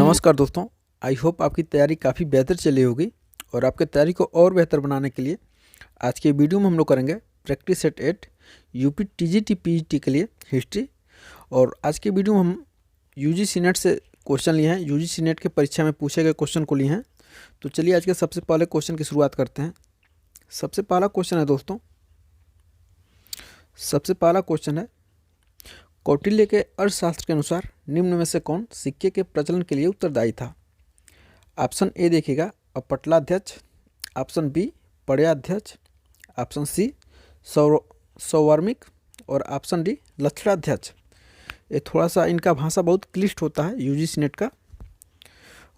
नमस्कार दोस्तों। I hope आपकी तैयारी काफ़ी बेहतर चली होगी और आपकी तैयारी को और बेहतर बनाने के लिए आज के वीडियो में हम लोग करेंगे practice set 8 UP TGT PGT के लिए हिस्ट्री। और आज के वीडियो में हम यूजीसी नेट से क्वेश्चन लिए हैं, यूजीसी नेट के परीक्षा में पूछे गए क्वेश्चन को लिए हैं। तो चलिए आज के सबसे पहले क्वेश्चन की शुरुआत करते हैं। सबसे पहला क्वेश्चन है दोस्तों, सबसे पहला क्वेश्चन है कौटिल्य के अर्थशास्त्र के अनुसार निम्न में से कौन सिक्के के प्रचलन के लिए उत्तरदायी था। ऑप्शन ए देखिएगा अपटलाध्यक्ष, ऑप्शन बी पड़याध्यक्ष, ऑप्शन सी सौवर्मिक और ऑप्शन डी लक्षणाध्यक्ष। ये थोड़ा सा इनका भाषा बहुत क्लिष्ट होता है यूजीसी नेट का।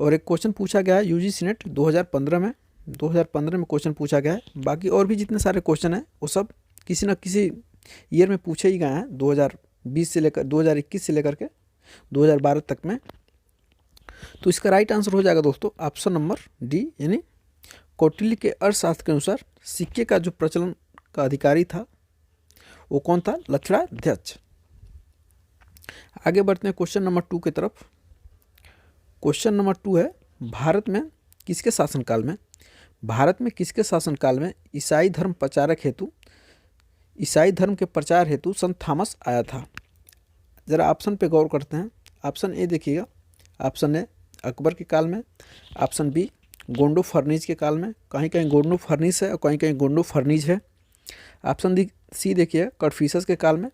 और एक क्वेश्चन पूछा गया है यूजीसी नेट 2015 में, 2015 में क्वेश्चन पूछा गया है। बाकी और भी जितने सारे क्वेश्चन हैं वो सब किसी न किसी ईयर में पूछे ही गए हैं, 2020 से लेकर 2021 से लेकर के 2012 तक में। तो इसका राइट आंसर हो जाएगा दोस्तों ऑप्शन नंबर डी, यानी कौटिल्य के अर्थशास्त्र के अनुसार सिक्के का जो प्रचलन का अधिकारी था वो कौन था, लक्षणाध्यक्ष। आगे बढ़ते हैं क्वेश्चन नंबर 2 की तरफ। क्वेश्चन नंबर 2 है भारत में किसके शासनकाल में, भारत में किसके शासनकाल में ईसाई धर्म के प्रचार हेतु संत थॉमस आया था। ज़रा ऑप्शन पे गौर करते हैं। ऑप्शन ए देखिएगा, ऑप्शन ए अकबर के काल में, ऑप्शन बी गोंडो फर्नीज के काल में, कहीं कहीं गोंडो फर्नीस है और कहीं कहीं गोंडो फर्नीज है। ऑप्शन डी सी देखिएगा कन्फ्यूशस के काल में,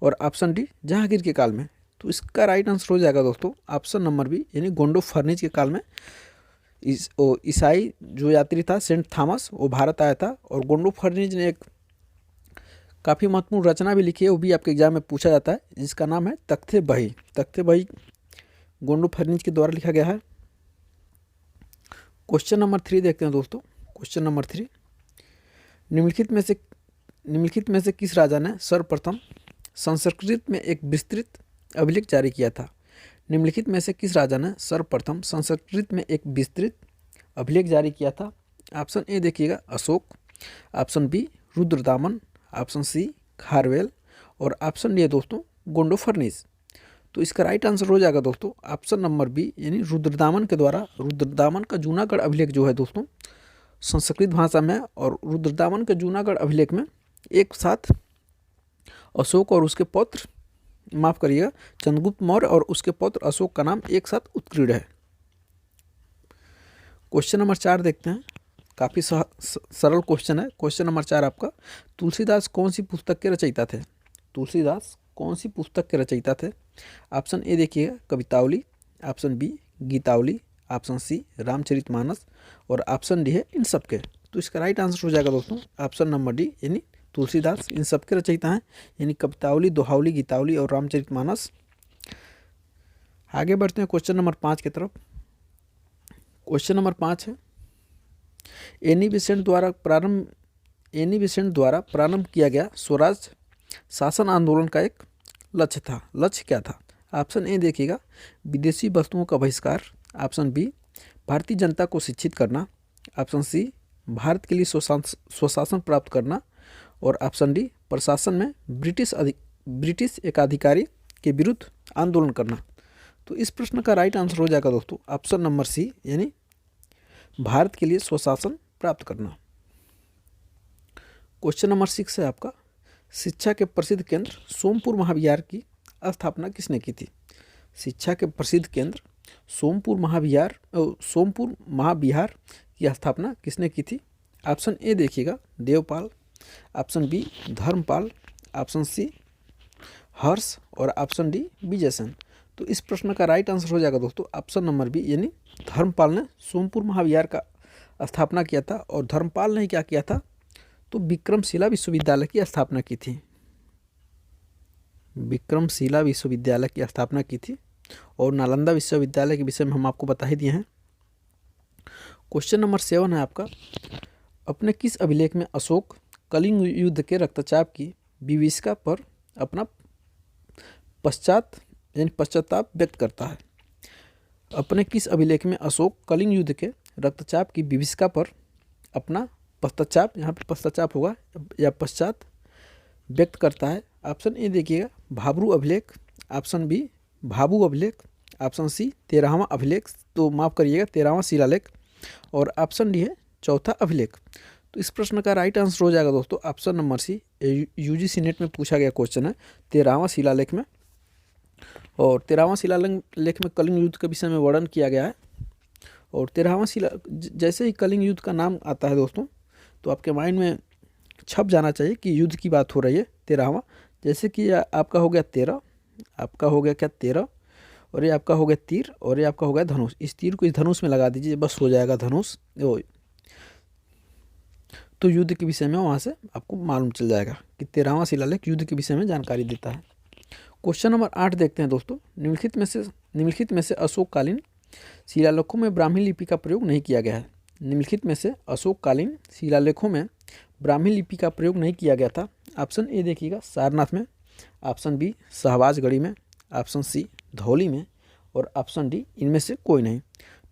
और ऑप्शन डी जहांगीर के काल में। तो इसका राइट आंसर हो जाएगा दोस्तों ऑप्शन नंबर बी, यानी गोंडो फर्नीज के काल में ईसाई जो यात्री था सेंट थॉमस वो भारत आया था। और गोंडो फर्नीज ने एक काफ़ी महत्वपूर्ण रचना भी लिखी है, वो भी आपके एग्जाम में पूछा जाता है, जिसका नाम है तख्ते बही। तख्ते बही गोंडो फर्नीज के द्वारा लिखा गया है। क्वेश्चन नंबर 3 देखते हैं दोस्तों। क्वेश्चन नंबर 3, निम्नलिखित में से किस राजा ने सर्वप्रथम संस्कृत में एक विस्तृत अभिलेख जारी किया था। निम्नलिखित में से किस राजा ने सर्वप्रथम संस्कृत में एक विस्तृत अभिलेख जारी किया था। ऑप्शन ए देखिएगा Ashok, option B Rudradaman, option C Kharavela और ऑप्शन डी है दोस्तों गोंडो फर्नीस। तो इसका राइट आंसर हो जाएगा दोस्तों ऑप्शन नंबर बी, यानी रुद्रदामन के द्वारा। रुद्रदामन का जूनागढ़ अभिलेख जो है दोस्तों संस्कृत भाषा में, और रुद्रदामन के जूनागढ़ अभिलेख में एक साथ अशोक और उसके पौत्र, माफ करिएगा, चंद्रगुप्त मौर्य और उसके पौत्र अशोक का नाम एक साथ उत्कीर्ण है। क्वेश्चन नंबर 4 देखते हैं। काफ़ी सरल क्वेश्चन है। क्वेश्चन नंबर 4 आपका, तुलसीदास कौन सी पुस्तक के रचयिता थे। तुलसीदास कौन सी पुस्तक के रचयिता थे। ऑप्शन ए देखिएगा Kavitavali, option B Geetavali, option C Ramcharitmanas और ऑप्शन डी है इन सब के। तो इसका राइट आंसर हो जाएगा दोस्तों ऑप्शन नंबर डी, यानी तुलसीदास इन सब के रचयिता हैं, यानी कवितावली, दोहावली, गीतावली और रामचरितमानस। आगे बढ़ते हैं क्वेश्चन नंबर 5 की तरफ। क्वेश्चन नंबर 5 है एनी बेसेंट द्वारा प्रारंभ किया गया स्वराज शासन आंदोलन का एक लक्ष्य था। लक्ष्य क्या था। ऑप्शन ए देखिएगा विदेशी वस्तुओं का बहिष्कार, ऑप्शन बी भारतीय जनता को शिक्षित करना, ऑप्शन सी भारत के लिए स्वशासन प्राप्त करना और ऑप्शन डी प्रशासन में ब्रिटिश एकाधिकारी के विरुद्ध आंदोलन करना। तो इस प्रश्न का राइट आंसर हो जाएगा दोस्तों ऑप्शन नंबर सी, यानी भारत के लिए स्वशासन प्राप्त करना। क्वेश्चन नंबर 6 है आपका, शिक्षा के प्रसिद्ध केंद्र सोमपुर महाविहार की स्थापना किसने की थी। शिक्षा के प्रसिद्ध केंद्र सोमपुर महाविहार की स्थापना किसने की थी। ऑप्शन ए देखिएगा Devpal, option B Dharmapal, option C Harsha और ऑप्शन डी विजयसेन। तो इस प्रश्न का राइट आंसर हो जाएगा दोस्तों ऑप्शन नंबर बी, यानी धर्मपाल ने सोमपुर महाविहार का स्थापना किया था। और धर्मपाल ने क्या किया था, तो विक्रमशिला विश्वविद्यालय की स्थापना की थी। विक्रमशिला विश्वविद्यालय की स्थापना की थी और नालंदा विश्वविद्यालय के विषय में हम आपको बता ही दिए हैं। क्वेश्चन नंबर 7 है आपका, अपने किस अभिलेख में अशोक कलिंग युद्ध के रक्तचाप की विभीषिका पर अपना पश्चाताप व्यक्त करता है। अपने किस अभिलेख में अशोक कलिंग युद्ध के रक्तचाप की विभीषिका पर अपना पश्चाताप, यहाँ पे पश्चाताप होगा या पश्चात व्यक्त करता है। ऑप्शन ए देखिएगा भाब्रू अभिलेख, ऑप्शन बी भाबू अभिलेख, ऑप्शन सी 13वां अभिलेख, तो माफ़ करिएगा 13वां शिलालेख, और ऑप्शन डी है चौथा अभिलेख। तो इस प्रश्न का राइट आंसर हो जाएगा दोस्तों option number C. UGC NET में पूछा गया क्वेश्चन है 13वां शिलालेख में, और 13वां शिलालेख में कलिंग युद्ध के विषय में वर्णन किया गया है। और 13वां शिला जैसे ही कलिंग युद्ध का नाम आता है दोस्तों, तो आपके माइंड में छप जाना चाहिए कि युद्ध की बात हो रही है 13वां। जैसे कि आपका हो गया 13, आपका हो गया क्या 13, और ये आपका हो गया तीर, और ये आपका हो गया धनुष। इस तीर को इस धनुष में लगा दीजिए, बस हो जाएगा धनुष। तो युद्ध के विषय में वहाँ से आपको मालूम चल जाएगा कि 13वां शिलालेख युद्ध के विषय में जानकारी देता है। क्वेश्चन नंबर 8 देखते हैं दोस्तों। निम्नलिखित में से अशोककालीन शिलालेखों में ब्राह्मी लिपि का प्रयोग नहीं किया गया है। निम्नलिखित में से अशोककालीन शिलालेखों में ब्राह्मी लिपि का प्रयोग नहीं किया गया था। ऑप्शन ए देखिएगा सारनाथ में, ऑप्शन बी शाहबाजगढ़ी में, ऑप्शन सी धौली में, और ऑप्शन डी इनमें से कोई नहीं।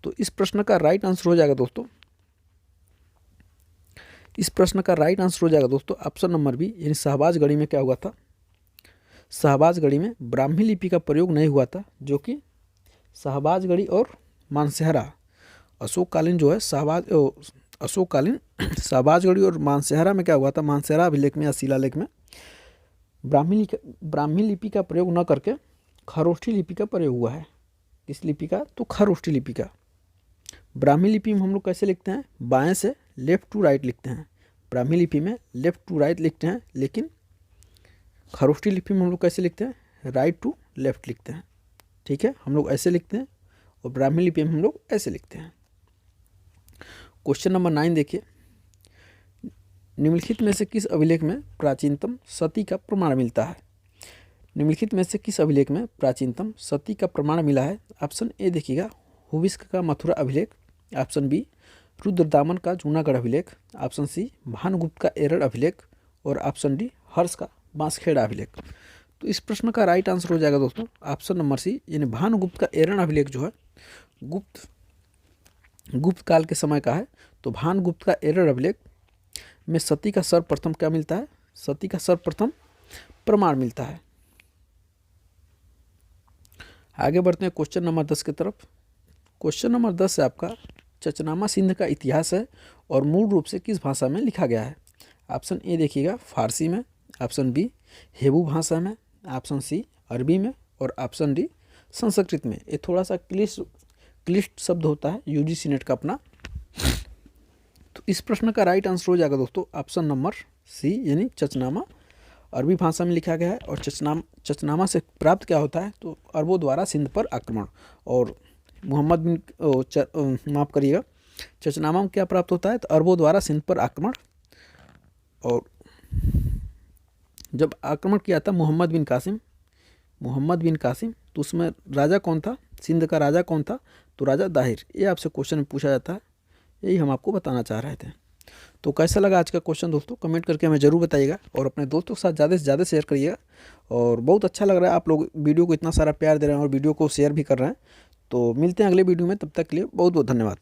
तो इस प्रश्न का राइट आंसर हो जाएगा दोस्तों, इस प्रश्न का राइट आंसर हो जाएगा दोस्तों ऑप्शन नंबर बी, यानी शाहबाजगढ़ी में क्या हुआ था, शाहबाजगढ़ी में ब्राह्मी लिपि का प्रयोग नहीं हुआ था, जो कि शाहबाजगढ़ी और मानसेहरा अशोककालीन जो है अशोककालीन शाहबाजगढ़ी और मानसेहरा में क्या हुआ था, मानसेहरा अभिलेख में या शिलालेख में ब्राह्मी लिपि का प्रयोग न करके खरोष्ठी लिपि का प्रयोग हुआ है। किस लिपि का, तो खरोष्ठी लिपि का। ब्राह्मी लिपि में हम लोग कैसे लिखते हैं, बाएं से लेफ्ट टू राइट लिखते हैं। ब्राह्मी लिपि में लेफ्ट टू राइट लिखते हैं, लेकिन खरोष्ठी लिपि में हम लोग कैसे लिखते हैं, राइट टू लेफ्ट लिखते हैं। ठीक है, हम लोग ऐसे लिखते हैं, और ब्राह्मी लिपि में हम लोग ऐसे लिखते हैं। क्वेश्चन नंबर 9 देखिए। निम्नलिखित में से किस अभिलेख में प्राचीनतम सती का प्रमाण मिलता है। निम्नलिखित में से किस अभिलेख में प्राचीनतम सती का प्रमाण मिला है। ऑप्शन ए देखिएगा हुविस्क का मथुरा अभिलेख, ऑप्शन बी रुद्रदामन का जूनागढ़ अभिलेख, ऑप्शन सी भानुगुप्त का एरड़ अभिलेख, और ऑप्शन डी हर्ष का बांसखेड़ा अभिलेख। तो इस प्रश्न का राइट आंसर हो जाएगा दोस्तों ऑप्शन नंबर सी, यानी भानुगुप्त का एरड़ अभिलेख जो है गुप्त काल के समय का है। तो भानुगुप्त का एरड़ अभिलेख में सती का सर्वप्रथम क्या मिलता है, सती का सर्वप्रथम प्रमाण मिलता है। आगे बढ़ते हैं क्वेश्चन नंबर 10 की तरफ। क्वेश्चन नंबर 10 से आपका चचनामा सिंध का इतिहास है और मूल रूप से किस भाषा में लिखा गया है। ऑप्शन ए देखिएगा फारसी में, ऑप्शन बी हेबू भाषा में, ऑप्शन सी अरबी में, और ऑप्शन डी संस्कृत में। ये थोड़ा सा क्लिष्ट शब्द होता है यूजीसी नेट का अपना। तो इस प्रश्न का राइट आंसर हो जाएगा दोस्तों ऑप्शन नंबर सी, यानी चचनामा अरबी भाषा में लिखा गया है। और चचनामा से प्राप्त क्या होता है, तो अरबों द्वारा सिंध पर आक्रमण, और मोहम्मद बिन माफ़ करिएगा, चचनामा में क्या प्राप्त होता है, तो अरबों द्वारा सिंध पर आक्रमण। और जब आक्रमण किया था मोहम्मद बिन कासिम, तो उसमें राजा कौन था, सिंध का राजा कौन था, तो राजा दाहिर। ये आपसे क्वेश्चन में पूछा जाता है, यही हम आपको बताना चाह रहे थे। तो कैसा लगा आज का क्वेश्चन दोस्तों, कमेंट करके हमें ज़रूर बताइएगा, और अपने दोस्तों के साथ ज़्यादा से ज़्यादा शेयर करिएगा। और बहुत अच्छा लग रहा है आप लोग वीडियो को इतना सारा प्यार दे रहे हैं और वीडियो को शेयर भी कर रहे हैं। तो मिलते हैं अगले वीडियो में, तब तक के लिए बहुत बहुत धन्यवाद।